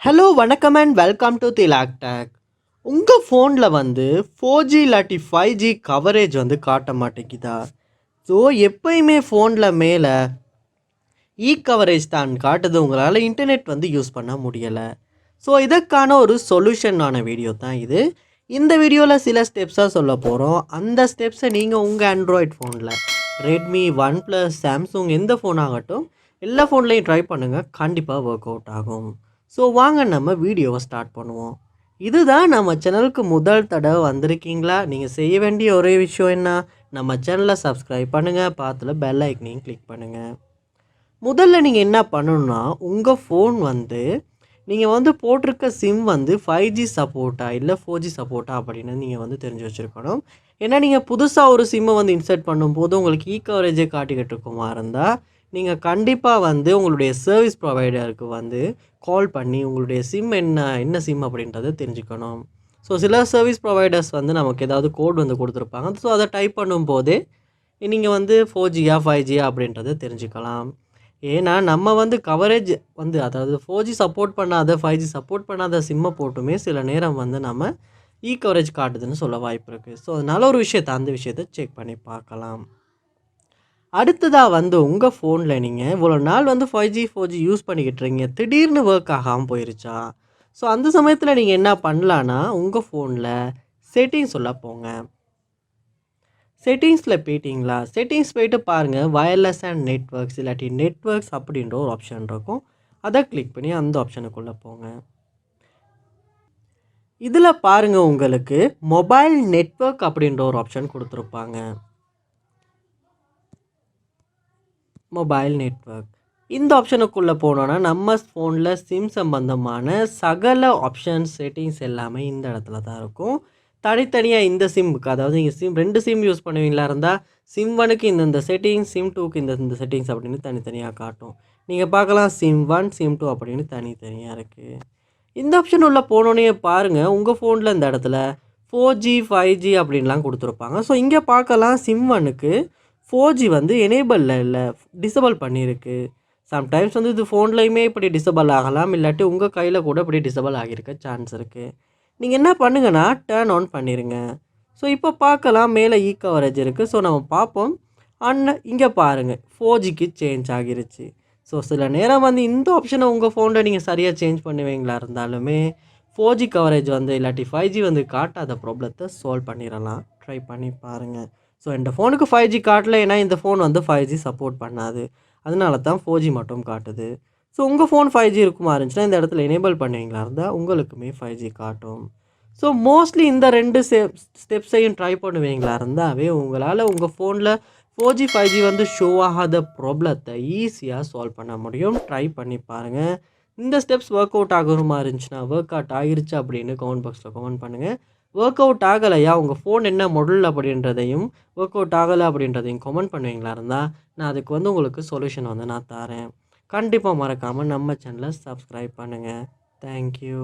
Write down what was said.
Hello வணக்கம் and welcome to Thilak take. உங்கள் ஃபோனில் வந்து 4G இல்லாட்டி 5G கவரேஜ் வந்து காட்ட மாட்டேங்குதா? ஸோ எப்போயுமே ஃபோனில் மேலே கவரேஜ் தான் காட்டுது, உங்களால் இன்டர்நெட் வந்து யூஸ் பண்ண முடியலை. ஸோ இதற்கான ஒரு சொல்யூஷனான வீடியோ தான் இது. இந்த வீடியோவில் சில ஸ்டெப்ஸாக சொல்ல போகிறோம். அந்த ஸ்டெப்ஸை நீங்கள் உங்கள் ஆண்ட்ராய்ட் ஃபோனில் ரெட்மி, ஒன் ப்ளஸ், சாம்சங் எந்த ஃபோன் ஆகட்டும் எல்லா ஃபோன்லேயும் ட்ரை பண்ணுங்கள், கண்டிப்பாக ஒர்க் அவுட் ஆகும். ஸோ வாங்க நம்ம வீடியோவை ஸ்டார்ட் பண்ணுவோம். இதுதான் நம்ம சேனலுக்கு முதல் தடவை வந்திருக்கீங்களா? நீங்கள் செய்ய வேண்டிய ஒரே விஷயம் என்ன, நம்ம சேனலை சப்ஸ்கிரைப் பண்ணுங்கள், பார்த்துல பெல் ஐக்கனையும் கிளிக் பண்ணுங்கள். முதல்ல நீங்கள் என்ன பண்ணணும்னா, உங்கள் ஃபோன் வந்து நீங்கள் வந்து போட்டிருக்க சிம் வந்து 5G சப்போர்ட்டா இல்லை 4G சப்போர்ட்டா அப்படின்னு நீங்கள் வந்து தெரிஞ்சு வச்சுருக்கணும். ஏன்னா நீங்கள் புதுசாக ஒரு சிம்மை வந்து இன்சர்ட் பண்ணும்போது உங்களுக்கு கவரேஜே காட்டிக்கிட்டு இருக்குமா இருந்தால் நீங்கள் கண்டிப்பாக வந்து உங்களுடைய சர்வீஸ் ப்ரொவைடருக்கு வந்து கால் பண்ணி உங்களுடைய சிம் என்ன சிம் அப்படின்றத தெரிஞ்சுக்கணும். ஸோ சில சர்வீஸ் ப்ரொவைடர்ஸ் வந்து நமக்கு ஏதாவது கோட் வந்து கொடுத்துருப்பாங்க. ஸோ அதை டைப் பண்ணும்போதே நீங்கள் வந்து 4Gயா 5Gயா அப்படின்றத தெரிஞ்சுக்கலாம். ஏன்னா நம்ம வந்து கவரேஜ் வந்து அதாவது 4G சப்போர்ட் பண்ணாத 5G சப்போர்ட் பண்ணாத சிம்மை போட்டுமே சில நேரம் வந்து நம்ம கவரேஜ் காட்டுதுன்னு சொல்ல வாய்ப்பு இருக்குது. ஸோ அதனால் ஒரு அந்த விஷயத்தை செக் பண்ணி பார்க்கலாம். அடுத்ததாக வந்து உங்கள் ஃபோனில் நீங்கள் இவ்வளோ நாள் வந்து 5G 4G யூஸ் பண்ணிக்கிட்டு இருக்கீங்க, திடீர்னு ஒர்க் ஆகாமல் போயிருச்சா? ஸோ அந்த சமயத்தில் நீங்கள் என்ன பண்ணலான்னா, உங்கள் ஃபோனில் செட்டிங்ஸ் உள்ள போங்க. செட்டிங்ஸில் போயிட்டிங்களா, செட்டிங்ஸ் போயிட்டு பாருங்கள், வயர்லெஸ் அண்ட் நெட்ஒர்க்ஸ் இல்லாட்டி நெட்ஒர்க்ஸ் அப்படின்ற ஒரு ஆப்ஷன் இருக்கும். அதை கிளிக் பண்ணி அந்த ஆப்ஷனுக்குள்ளே போங்க. இதில் பாருங்கள், உங்களுக்கு மொபைல் நெட்ஒர்க் அப்படின்ற ஒரு ஆப்ஷன் கொடுத்துருப்பாங்க. மொபைல் நெட்ஒர்க் இந்த ஆப்ஷனுக்குள்ளே போனோன்னா நம்ம ஃபோனில் சிம் சம்பந்தமான சகல ஆப்ஷன்ஸ் செட்டிங்ஸ் எல்லாமே இந்த இடத்துல தான் இருக்கும். தனித்தனியாக இந்த சிம்முக்கு, அதாவது நீங்கள் ரெண்டு சிம் யூஸ் பண்ணுவீங்களா இருந்தால் சிம் 1க்கு இந்த செட்டிங்ஸ், சிம் 2க்கு இந்த செட்டிங்ஸ் அப்படின்னு தனித்தனியாக காட்டும். நீங்கள் பார்க்கலாம் சிம் 1 சிம் 2 அப்படின்னு தனித்தனியாக இருக்குது. இந்த ஆப்ஷன் உள்ளே போனோன்னே பாருங்கள், உங்கள் ஃபோனில் இந்த இடத்துல 4G 5G அப்படின்லாம் கொடுத்துருப்பாங்க. ஸோ இங்கே பார்க்கலாம், சிம் 1க்கு 4G வந்து எனேபிளில் இல்லை, டிசபிள் பண்ணியிருக்கு. சம்டைம்ஸ் வந்து இது ஃபோன்லையுமே இப்படி டிசபிள் ஆகலாம், இல்லாட்டி உங்கள் கையில் கூட இப்படி டிசபிள் ஆகியிருக்க சான்ஸ் இருக்குது. நீங்கள் என்ன பண்ணுங்கன்னா டர்ன் ஆன் பண்ணிடுங்க. ஸோ இப்போ பார்க்கலாம், மேலே கவரேஜ் இருக்குது. ஸோ நம்ம பார்ப்போம். இங்கே பாருங்கள் 4Gக்கு சேஞ்ச் ஆகிருச்சு. ஸோ சில நேரம் வந்து இந்த ஆப்ஷனை உங்கள் ஃபோனில் நீங்கள் சரியாக சேஞ்ச் பண்ணுவீங்களா இருந்தாலுமே 4G கவரேஜ் வந்து இல்லாட்டி 5G வந்து காட்டாத ப்ராப்ளத்தை சால்வ் பண்ணிடலாம். ட்ரை பண்ணி பாருங்கள். ஸோ இந்த ஃபோனுக்கு 5G காட்டல, ஏன்னா இந்த ஃபோன் வந்து 5G சப்போர்ட் பண்ணாது, அதனால தான் 4G மட்டும் காட்டுது. ஸோ உங்கள் ஃபோன் 5G இருக்குமா இருந்துச்சுன்னா இந்த இடத்துல எனேபிள் பண்ணுவீங்களா இருந்தால் உங்களுக்குமே 5G காட்டும். ஸோ மோஸ்ட்லி இந்த ரெண்டு ஸ்டெப்ஸையும் ட்ரை பண்ணுவீங்களா இருந்தாவே உங்களால் உங்கள் ஃபோனில் 4G 5G வந்து ஷோ ஆகாத ப்ராப்ளத்தை ஈஸியாக சால்வ் பண்ண முடியும். ட்ரை பண்ணி பாருங்கள். இந்த ஸ்டெப்ஸ் ஒர்க் அவுட் ஆகுமா இருந்துச்சுன்னா, ஒர்க் அவுட் ஆகிருச்சு அப்படின்னு கமெண்ட் பாக்ஸில் கமெண்ட் பண்ணுங்கள். ஒர்க் அவுட் ஆகலையா, உங்கள் ஃபோன் என்ன மாடல் அப்படின்றதையும், ஒர்க் அவுட் ஆகலை அப்படின்றதையும் கமெண்ட் பண்ணுவீங்களா இருந்தால் நான் அதுக்கு வந்து உங்களுக்கு சொல்யூஷன் வந்து நான் தரேன். கண்டிப்பாக மறக்காமல் நம்ம சேனலை சப்ஸ்கிரைப் பண்ணுங்கள். தேங்க்யூ.